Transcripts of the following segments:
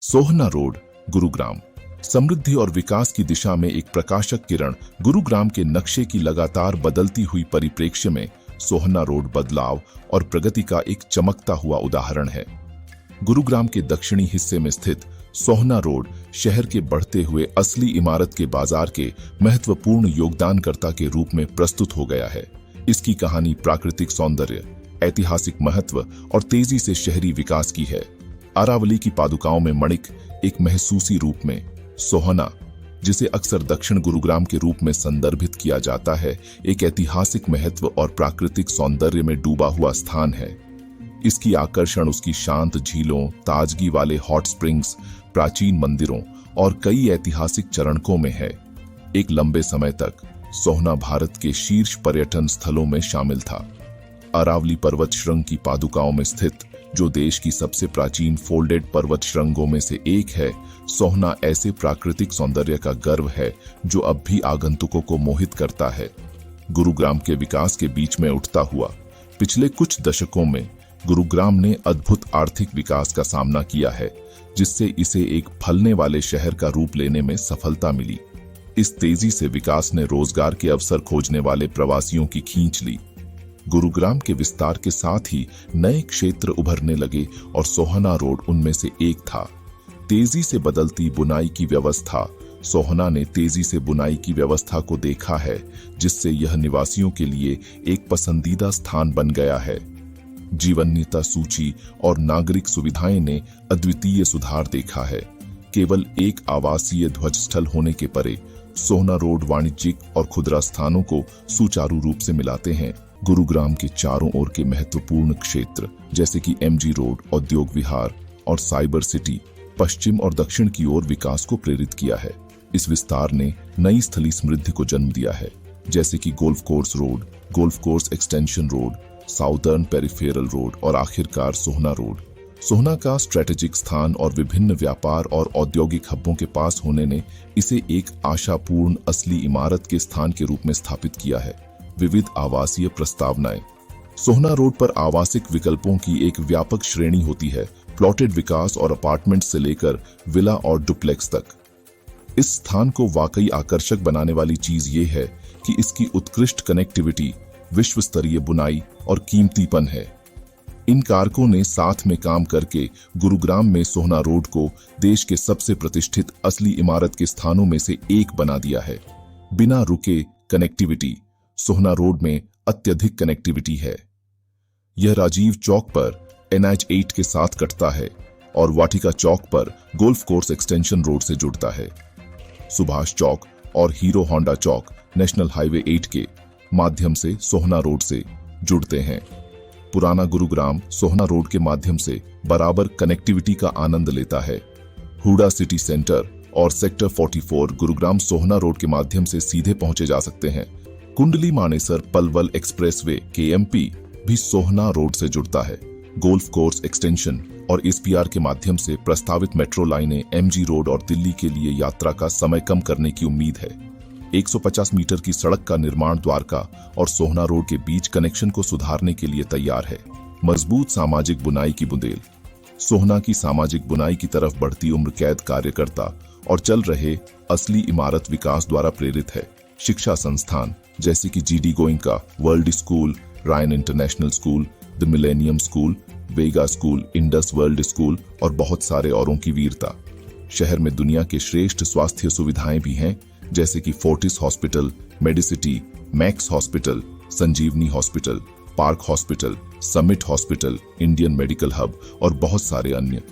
सोहना road, Gurugram. समृद्धि और विकास की दिशा में एक प्रकाशक किरण। गुरुग्राम के नक्शे की लगातार बदलती हुई परिप्रेक्ष्य में सोहना रोड बदलाव और प्रगति का एक चमकता हुआ उदाहरण है। गुरुग्राम के दक्षिणी हिस्से में स्थित सोहना रोड शहर के बढ़ते हुए असली इमारत के बाजार के महत्वपूर्ण योगदानकर्ता के रूप में प्रस्तुत हो गया है। इसकी कहानी प्राकृतिक सौंदर्य, ऐतिहासिक महत्व और तेजी से शहरी विकास की है। अरावली की पादुकाओं में मणिक एक महसूसी रूप में सोहना, जिसे अक्सर दक्षिण गुरुग्राम के रूप में संदर्भित किया जाता है, एक ऐतिहासिक महत्व और प्राकृतिक सौंदर्य में डूबा हुआ स्थान है। इसकी आकर्षण उसकी शांत झीलों, ताजगी वाले हॉट स्प्रिंग्स, प्राचीन मंदिरों और कई ऐतिहासिक चरणकों में है। एक लंबे समय तक सोहना भारत के शीर्ष पर्यटन स्थलों में शामिल था। अरावली पर्वत श्रृंग की पादुकाओं में स्थित, जो देश की सबसे प्राचीन फोल्डेड पर्वत श्रृंगों में से एक है, सोहना ऐसे प्राकृतिक सौंदर्य का गर्व है जो अब भी आगंतुकों को मोहित करता है। गुरुग्राम के विकास के बीच में उठता हुआ पिछले कुछ दशकों में गुरुग्राम ने अद्भुत आर्थिक विकास का सामना किया है, जिससे इसे एक फलने वाले शहर का रूप लेने में सफलता मिली। इस तेजी से विकास ने रोजगार के अवसर खोजने वाले प्रवासियों की खींच ली। गुरुग्राम के विस्तार के साथ ही नए क्षेत्र उभरने लगे और सोहना रोड उनमें से एक था। तेजी से बदलती बुनाई की व्यवस्था। सोहना ने तेजी से बुनाई की व्यवस्था को देखा है, जिससे यह निवासियों के लिए एक पसंदीदा स्थान बन गया है। जीवनीयता सूची और नागरिक सुविधाएं ने अद्वितीय सुधार देखा है। केवल एक आवासीय ध्वजस्थल होने के परे सोहना रोड वाणिज्यिक और खुदरा स्थानों को सुचारू रूप से मिलाते हैं। गुरुग्राम के चारों ओर के महत्वपूर्ण क्षेत्र जैसे कि एमजी रोड, औद्योग विहार और साइबर सिटी पश्चिम और दक्षिण की ओर विकास को प्रेरित किया है। इस विस्तार ने नई स्थलीय समृद्धि को जन्म दिया है, जैसे कि golf course road, golf course extension road, southern peripheral road और आखिरकार सोहना रोड। सोहना का स्ट्रेटेजिक स्थान और विभिन्न व्यापार और औद्योगिक हब्बों के पास होने ने इसे एक आशापूर्ण असली इमारत के स्थान के रूप में स्थापित किया है। विविध आवासीय प्रस्तावनाएं। सोहना रोड पर आवासिक विकल्पों की एक व्यापक श्रेणी होती है, प्लॉटेड विकास और अपार्टमेंट से लेकर विला और डुप्लेक्स तक। इस स्थान को वाकई आकर्षक बनाने वाली चीज ये है कि इसकी उत्कृष्ट कनेक्टिविटी, विश्व स्तरीय बुनाई और कीमतीपन है। इन कारकों ने साथ में काम करके गुरुग्राम में सोहना रोड को देश के सबसे प्रतिष्ठित असली इमारत के स्थानों में से एक बना दिया है। बिना रुके कनेक्टिविटी। सोहना रोड में अत्यधिक कनेक्टिविटी है। यह राजीव चौक पर NH8 के साथ कटता है और वाटिका चौक पर गोल्फ कोर्स एक्सटेंशन रोड से जुड़ता है। सुभाष चौक और हीरो होंडा चौक नेशनल हाईवे 8 के माध्यम से सोहना रोड से जुड़ते हैं। पुराना गुरुग्राम सोहना रोड के माध्यम से बराबर कनेक्टिविटी का आनंद लेता है। हुडा सिटी सेंटर और सेक्टर 44 गुरुग्राम सोहना रोड के माध्यम से सीधे पहुंचे जा सकते हैं। कुंडली मानेसर पलवल एक्सप्रेसवे KMP भी सोहना रोड से जुड़ता है। गोल्फ कोर्स एक्सटेंशन और SPR के माध्यम से प्रस्तावित मेट्रो लाइनें MG रोड और दिल्ली के लिए यात्रा का समय कम करने की उम्मीद है। 150 मीटर की सड़क का निर्माण द्वारका और सोहना रोड के बीच कनेक्शन को सुधारने के लिए तैयार है। मजबूत सामाजिक बुनाई की बुंदेल। सोहना की सामाजिक बुनाई की तरफ बढ़ती उम्र कैद कार्यकर्ता और चल रहे असली इमारत विकास द्वारा प्रेरित है। शिक्षा संस्थान जैसे कि GD Goenka, world school, Ryan international school, the millennium school, Vega school, Indus world school और बहुत सारे औरों की वीरता। शहर में दुनिया के श्रेष्ठ स्वास्थ्य सुविधाएं भी हैं, जैसे कि Fortis hospital, Medicity, Max hospital, Sanjeevani hospital, Park hospital, Summit hospital, Indian medical hub और बहुत सारे अन्य।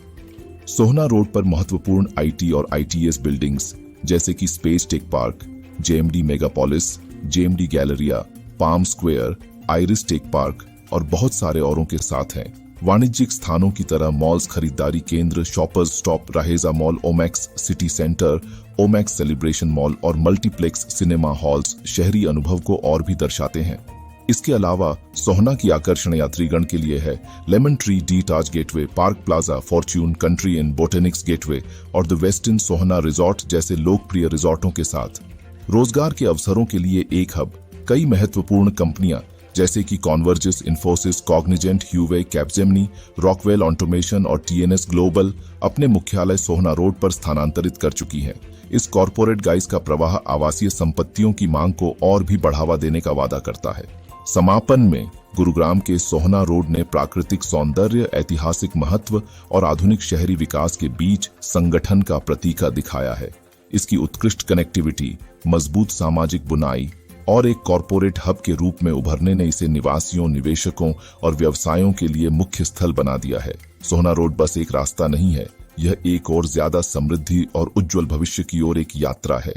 सोहना रोड पर महत्वपूर्ण IT और ITS बिल्डिंग्स जैसे कि Space Tech Park, JMD Megapolis, JMD Galleria, Palm Square, Iris Tech Park और बहुत सारे औरों के साथ हैं। वाणिज्यिक स्थानों की तरह मॉल्स, खरीदारी केंद्र, shoppers stop, Raheja mall, Omaxe city centre, Omaxe celebration mall और मल्टीप्लेक्स सिनेमा हॉल्स शहरी अनुभव को और भी दर्शाते हैं। इसके अलावा सोहना की आकर्षण यात्रीगण के लिए है lemon tree D Taj gateway, park plaza, Fortune, country in, botanics gateway और द वेस्टर्न सोहना रिजॉर्ट जैसे लोकप्रिय रिजॉर्टों के साथ। रोजगार के अवसरों के लिए एक हब। कई महत्वपूर्ण कंपनियां जैसे कि Convergys, Infosys, Cognizant, Huawei, Capgemini, Rockwell Automation और टीएनएस ग्लोबल अपने मुख्यालय सोहना रोड पर स्थानांतरित कर चुकी हैं। इस कॉरपोरेट गाइस का प्रवाह आवासीय संपत्तियों की मांग को और भी बढ़ावा देने का वादा करता है। समापन में गुरुग्राम के सोहना रोड ने प्राकृतिक सौंदर्य, ऐतिहासिक महत्व और आधुनिक शहरी विकास के बीच संगठन का प्रतीक दिखाया है। इसकी उत्कृष्ट कनेक्टिविटी, मजबूत सामाजिक बुनाई और एक कॉरपोरेट हब के रूप में उभरने ने इसे निवासियों, निवेशकों और व्यवसायों के लिए मुख्य स्थल बना दिया है। सोहना रोड बस एक रास्ता नहीं है, यह एक और ज्यादा समृद्धि और उज्जवल भविष्य की ओर एक यात्रा है।